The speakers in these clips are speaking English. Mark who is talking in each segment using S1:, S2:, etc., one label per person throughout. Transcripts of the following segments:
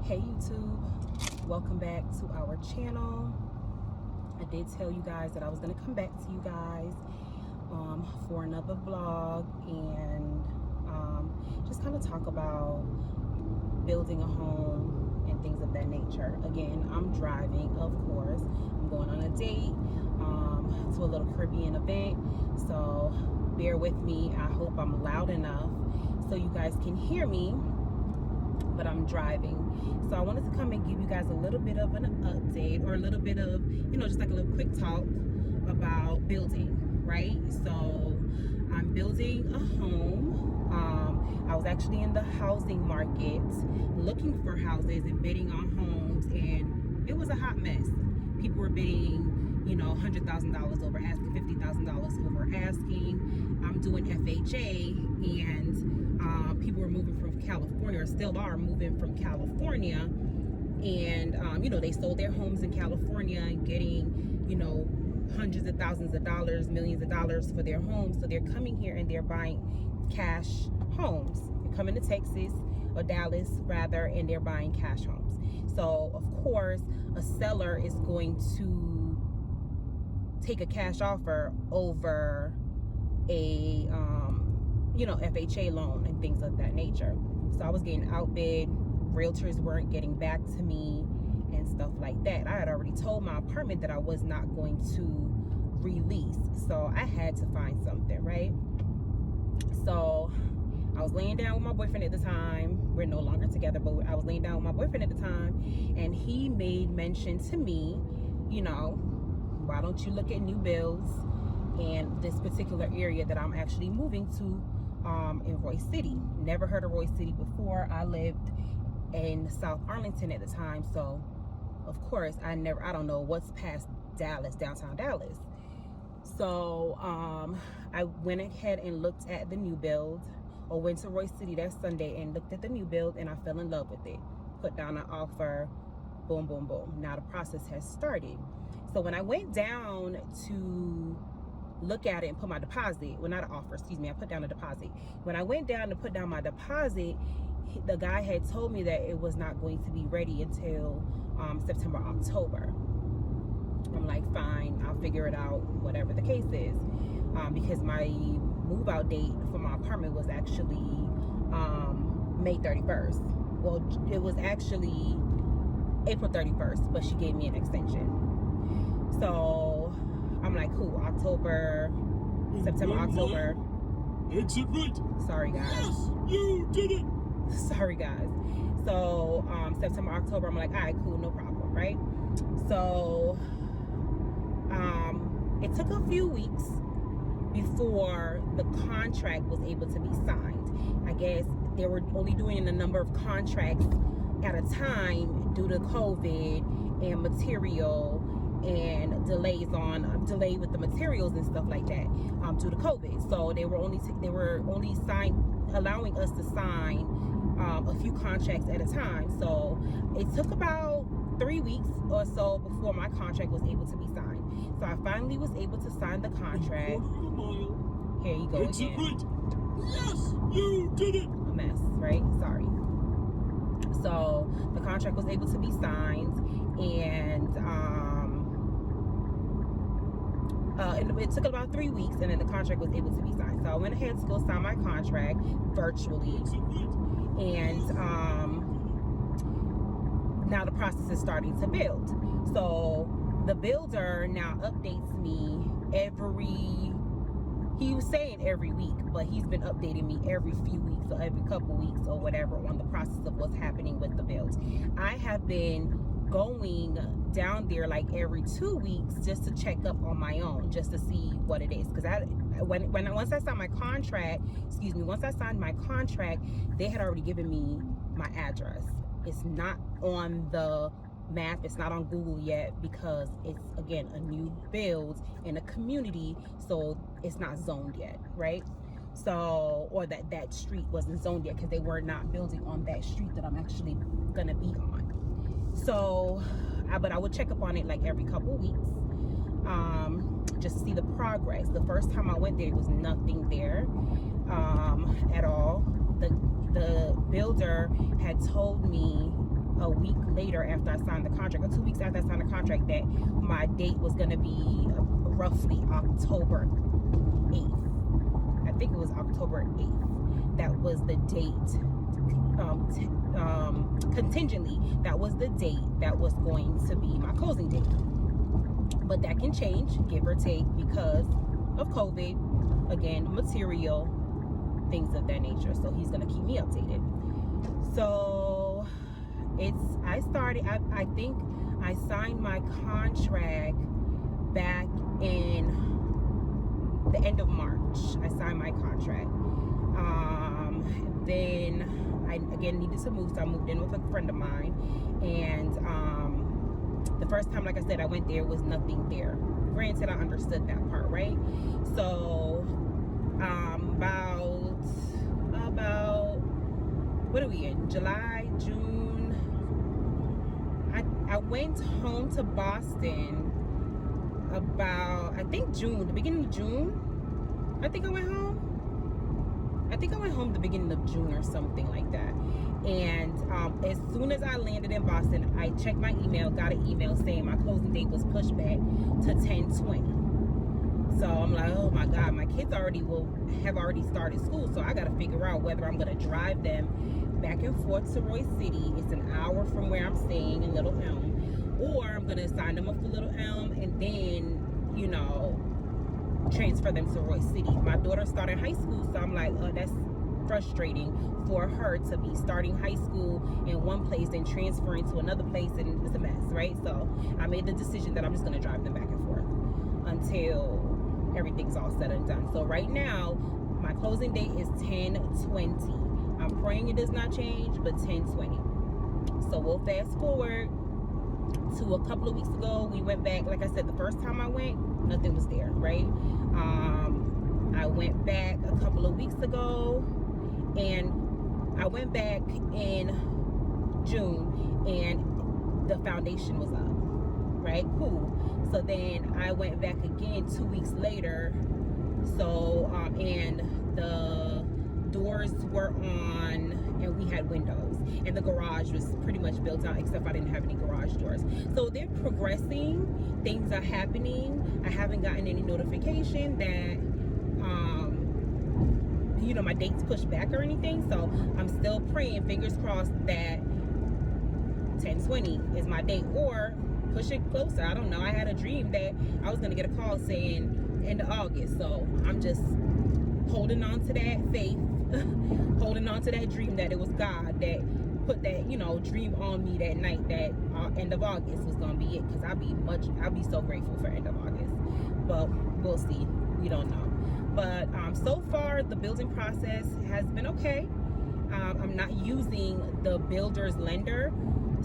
S1: Hey YouTube, welcome back to our channel. I did tell you guys that I was going to come back to you guys for another vlog and just kind of talk about building a home and things of that nature. Again, I'm driving, of course. I'm going on a date to a little Caribbean event, so bear with me. I hope I'm loud enough so you guys can hear me, but I'm driving. So I wanted to come and give you guys a little bit of an update, or a little bit of, just like a little quick talk about building, right? So I'm building a home. I was actually in the housing market looking for houses and bidding on homes, and it was a hot mess. People were bidding, $100,000 over asking, $50,000 over asking. I'm doing FHA, and people were moving from California, or still are moving from California, and they sold their homes in California and getting hundreds of thousands of dollars, millions of dollars for their homes. So they're coming here and they're buying cash homes. They're coming to Texas, or Dallas rather, and they're buying cash homes. So of course a seller is going to take a cash offer over a FHA loan and things of that nature. So I was getting outbid, realtors weren't getting back to me and stuff like that. I had already told my apartment that I was not going to release, so I had to find something, right? So I was laying down with my boyfriend at the time. We're no longer together, but I was laying down with my boyfriend at the time, and he made mention to me, why don't you look at new builds in this particular area that I'm actually moving to in Royce City. Never heard of Royce City before. I lived in South Arlington at the time, so of course I don't know what's past Dallas, downtown Dallas. So I went ahead and looked at the new build, or went to Royce City that Sunday and looked at the new build, and I fell in love with it. Put down an offer, boom, boom, boom. Now the process has started. So when I went down to look at it and put my deposit, well, not an offer, excuse me, I put down a deposit. When I went down to put down my deposit, the guy had told me that it was not going to be ready until September, October. I'm like, fine, I'll figure it out, whatever the case is. Because my move out date for my apartment was actually May 31st. Well, it was actually April 31st, but she gave me an extension. So I'm like, cool, September, October.
S2: Exit right.
S1: Sorry, guys.
S2: Yes, you did it.
S1: Sorry, guys. So September, October, I'm like, all right, cool, no problem, right? So it took a few weeks before the contract was able to be signed. I guess they were only doing a number of contracts at a time due to COVID and material and delay with the materials and stuff like that due to COVID. So they were only allowing us to sign a few contracts at a time. So it took about 3 weeks or so before my contract was able to be signed. So I finally was able to sign the contract. Here you go again.
S2: Right. Yes, you did it.
S1: A mess, right? Sorry. So the contract was able to be signed, and it took about 3 weeks, and then the contract was able to be signed. So I went ahead to go sign my contract virtually, and now the process is starting to build. So the builder now updates me he was saying every week, but he's been updating me every few weeks, or every couple weeks or whatever, on the process of what's happening with the build. I have been going down there like every 2 weeks just to check up on my own, just to see what it is. Because once I signed my contract, they had already given me my address. It's not on the map, it's not on Google yet, because it's, again, a new build in a community, so it's not zoned yet, right? So, or that street wasn't zoned yet, because they were not building on that street that I'm actually gonna be on. So but I would check up on it like every couple weeks, just to see the progress. The first time I went there, there was nothing there at all. The builder had told me a week later after I signed the contract, or 2 weeks after I signed the contract, that my date was going to be roughly October 8th. I think it was October 8th. That was the date. Contingently, that was the date that was going to be my closing date. But that can change, give or take, because of COVID, again, material, things of that nature. So he's gonna keep me updated. So I think I signed my contract back in the end of March. I signed my contract. Then I again needed to move, so I moved in with a friend of mine, and the first time, like I said, I went there, was nothing there. Granted, I understood that part, right? So about what are we in? July, June. I went home to Boston about, I think June, the beginning of June. I think I went home the beginning of June or something like that. And as soon as I landed in Boston, I checked my email, got an email saying my closing date was pushed back to 10/20. So I'm like, oh my God, my kids have already started school, so I got to figure out whether I'm going to drive them back and forth to Roy City. It's an hour from where I'm staying in Little Elm, or I'm going to sign them up for Little Elm and then, you know, transfer them to Roy City. My daughter started high school, so I'm like, oh, that's frustrating for her to be starting high school in one place and transferring to another place, and it's a mess, right? So I made the decision that I'm just going to drive them back and forth until everything's all said and done. So right now, my closing date is 10/20. I'm praying it does not change, but 10/20. So we'll fast forward to a couple of weeks ago. We went back. Like I said, the first time I went, nothing was there, right? I went back a couple of weeks ago, and I went back in June, and the foundation was up, right? Cool. So then I went back again 2 weeks later. So and the doors were on, and we had windows, and the garage was pretty much built out, except I didn't have any garage doors. So they're progressing, things are happening. I haven't gotten any notification that you know, my date's pushed back or anything. So I'm still praying, fingers crossed, that 10/20 is my date, or push it closer. I don't know. I had a dream that I was gonna get a call saying end of August. So I'm just holding on to that faith, holding on to that dream that it was God that put that, you know, dream on me that night, that end of August was gonna be it. Because I'll be so grateful for end of August. But we'll see. We don't know. But so far the building process has been okay. I'm not using the builder's lender,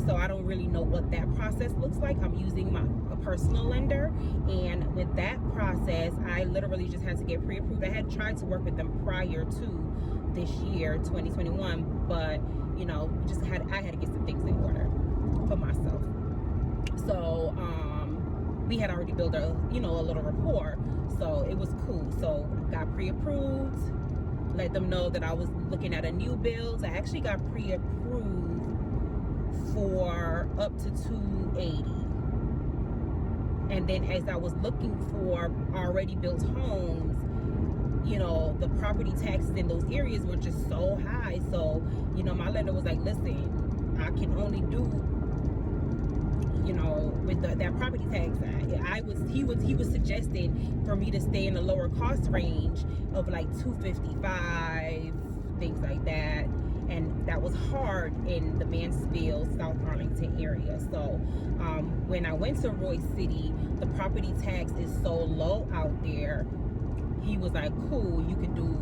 S1: so I don't really know what that process looks like. I'm using a personal lender, and with that process, I literally just had to get pre-approved. I had tried to work with them prior to this year, 2021, but you know, I had to get some things in order for myself. So we had already built a little rapport, so it was cool. So got pre-approved, let them know that I was looking at a new build. I actually got pre-approved for up to 280, and then as I was looking for already built homes, you know, the property taxes in those areas were just so high. So, you know, my lender was like, listen, I can only do, you know, with that property tax. He was suggesting for me to stay in the lower cost range of like 255, things like that. And that was hard in the Mansfield, South Arlington area. So when I went to Roy City, the property tax is so low out there. He was like, cool, you can do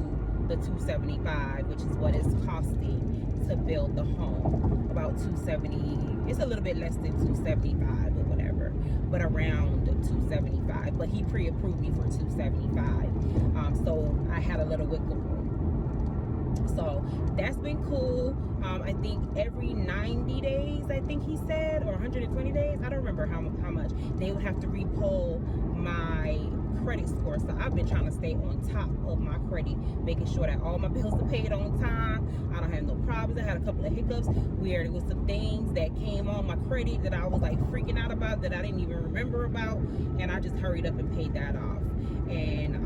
S1: the 275, which is what it's costing to build the home. About 270, it's a little bit less than 275 or whatever, but around 275. But he pre-approved me for 275, so I had a little wiggle room. So that's been cool. I think every 90 days, I think he said, or 120 days, I don't remember how much, they would have to repoll my credit score. So I've been trying to stay on top of my credit, making sure that all my bills are paid on time. I don't have no problems. I had a couple of hiccups where there was some things that came on my credit that I was like freaking out about that I didn't even remember about, and I just hurried up and paid that off. And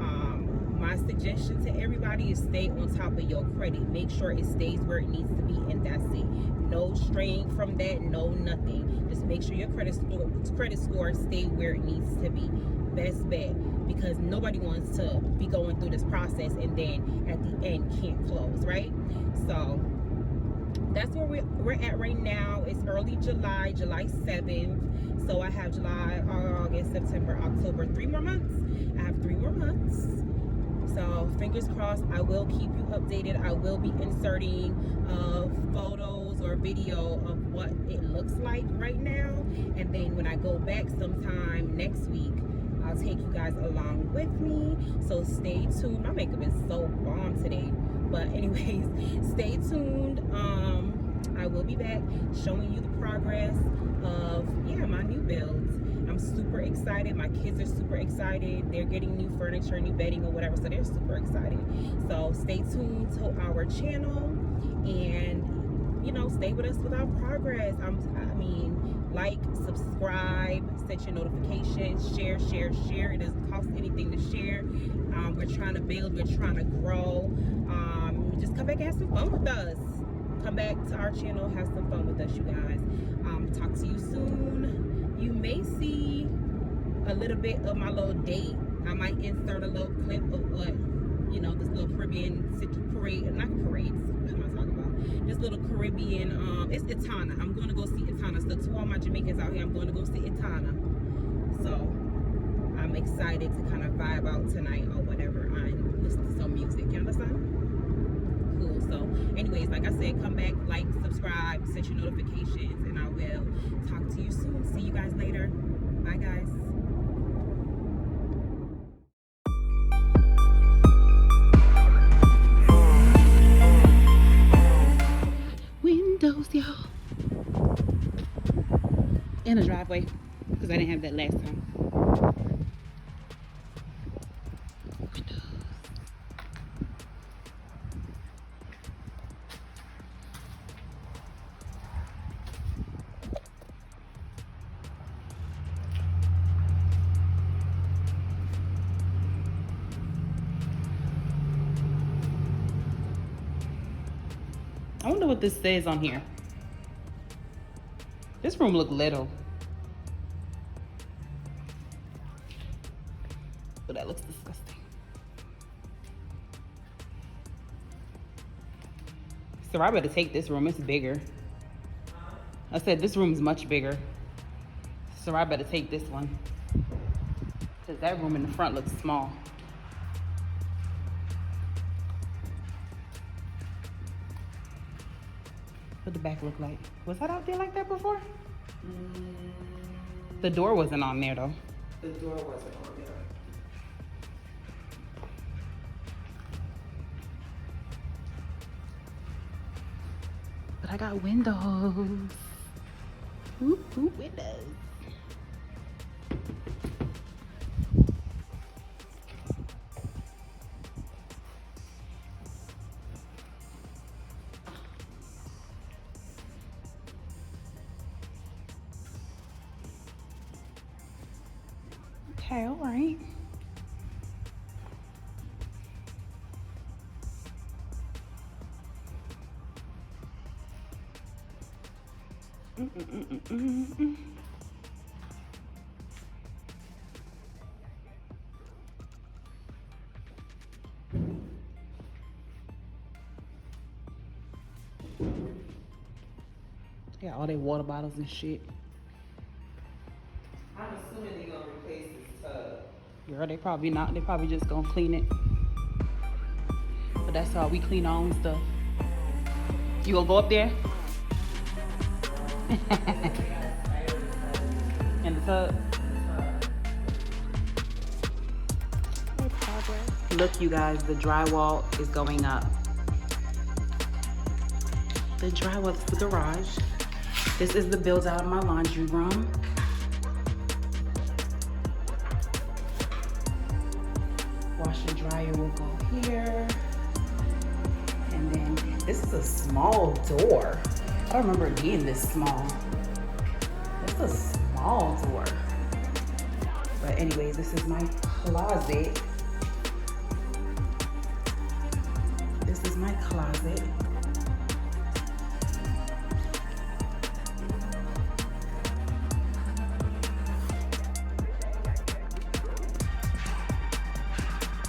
S1: my suggestion to everybody is stay on top of your credit. Make sure it stays where it needs to be, and that's it. No straying from that, no nothing. Just make sure your credit score stay where it needs to be. Best bet, because nobody wants to be going through this process and then at the end can't close, right? So that's where we're at right now. It's early July 7th. So I have July, August, September, October, 3 more months. I have 3 more months. So fingers crossed, I will keep you updated. I will be inserting photos or video of what it looks like right now. And then when I go back sometime next week, I'll take you guys along with me. So stay tuned. My makeup is so bomb today. But anyways, stay tuned. I will be back showing you the progress of, my new builds. I'm super excited. My kids are super excited. They're getting new furniture, new bedding or whatever, so they're super excited. So stay tuned to our channel and, stay with us with our progress. Like, subscribe, set your notifications, share. It doesn't cost anything to share. We're trying to build, we're trying to grow. Just come back and have some fun with us. Come back to our channel, have some fun with us, you guys. Talk to you soon. You may see a little bit of my little date. I might insert a little clip of what, this little Caribbean parade, not parades, what am I talking about? This little Caribbean, it's Itana. I'm going to go see Itana. So to all my Jamaicans out here, I'm going to go see Itana. So I'm excited to kind of vibe out tonight or whatever. I'm listening to some music. You understand? Cool. So anyways, like I said, come back, like, subscribe, set your notifications, and I will talk to you soon. See you guys later. Bye guys. Windows, y'all. In a driveway, because I didn't have that last time. Windows. I wonder what this says on here. This room look little. But that looks disgusting. So I better take this room, it's bigger. I said this room is much bigger. So I better take this one. Because that room in the front looks small. What the back look like? Was that out there like that before? The door wasn't on there though.
S3: The door wasn't on there.
S1: But I got windows. Ooh, windows. Okay, all right. Yeah, all their water bottles and shit.
S3: I'm assuming they're gonna replace this tub.
S1: Girl, they probably not. They probably just gonna clean it. But that's how we clean our own stuff. You gonna go up there? In the tub. Look, you guys, the drywall is going up. The drywall is the garage. This is the build out of my laundry room. The dryer will go here. And then this is a small door. I don't remember it being this small. It's a small door. But anyways, this is my closet. This is my closet.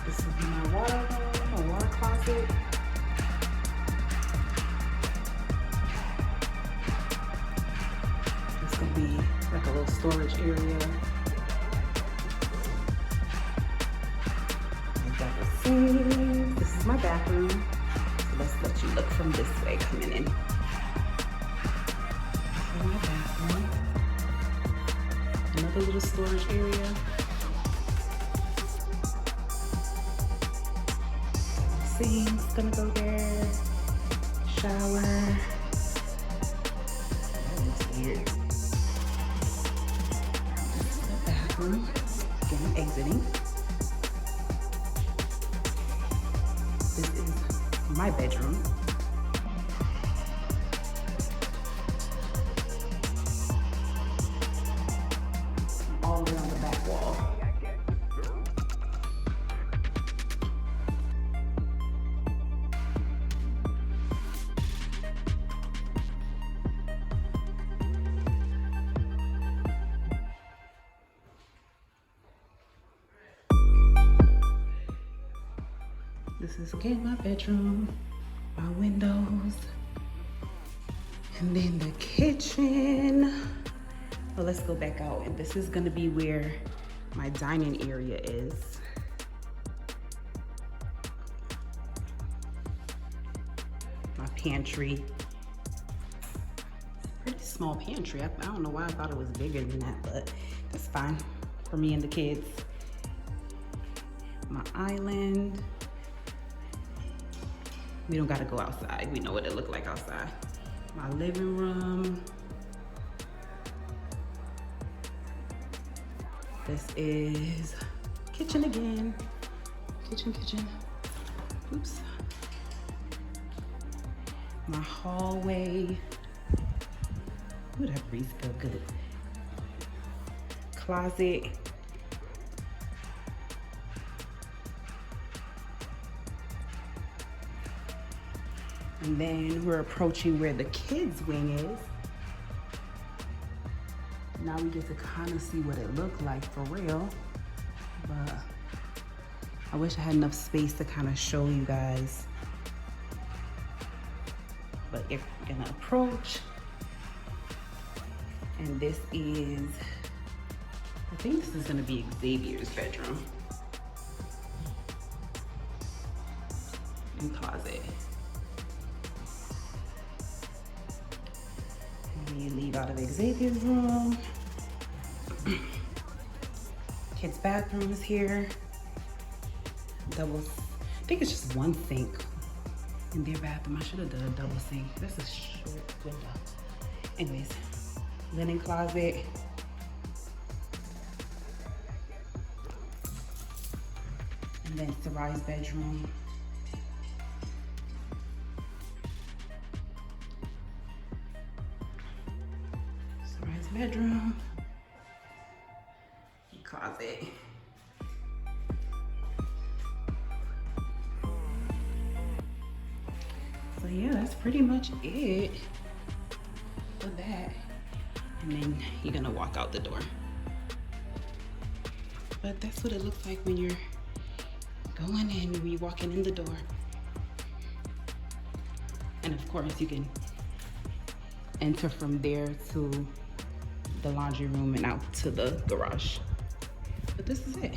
S1: This is my water room, my water closet. This could be like a little storage area. This is my bathroom. So let's let you look from this way coming in. This is my bathroom. Another little storage area. Sink's gonna go there. Shower. That looks weird. This is the bathroom. Again, I'm exiting. This is my bedroom. All the way on the back wall. This is again my bedroom, my windows, and then the kitchen. Well, let's go back out, and this is gonna be where my dining area is. My pantry. Pretty small pantry. I don't know why I thought it was bigger than that, but that's fine for me and the kids. My island. We don't gotta go outside. We know what it looked like outside. My living room. This is kitchen again. Kitchen. Oops. My hallway. Ooh, that breeze feel good. Closet. And then we're approaching where the kids' wing is. Now we get to kind of see what it looked like for real. But I wish I had enough space to kind of show you guys. But you're gonna approach. And this is, I think this is gonna be Xavier's bedroom. And closet. You leave out of Xavier's room. Kids' bathroom is here. Double, I think it's just one sink in their bathroom. I should have done a double sink. That's a short window. Anyways, linen closet. And then Sarai's bedroom. Bedroom, closet. So yeah, that's pretty much it for that. And then you're gonna walk out the door. But that's what it looks like when you're going in, when you're walking in the door. And of course you can enter from there to the laundry room and out to the garage. But this is it.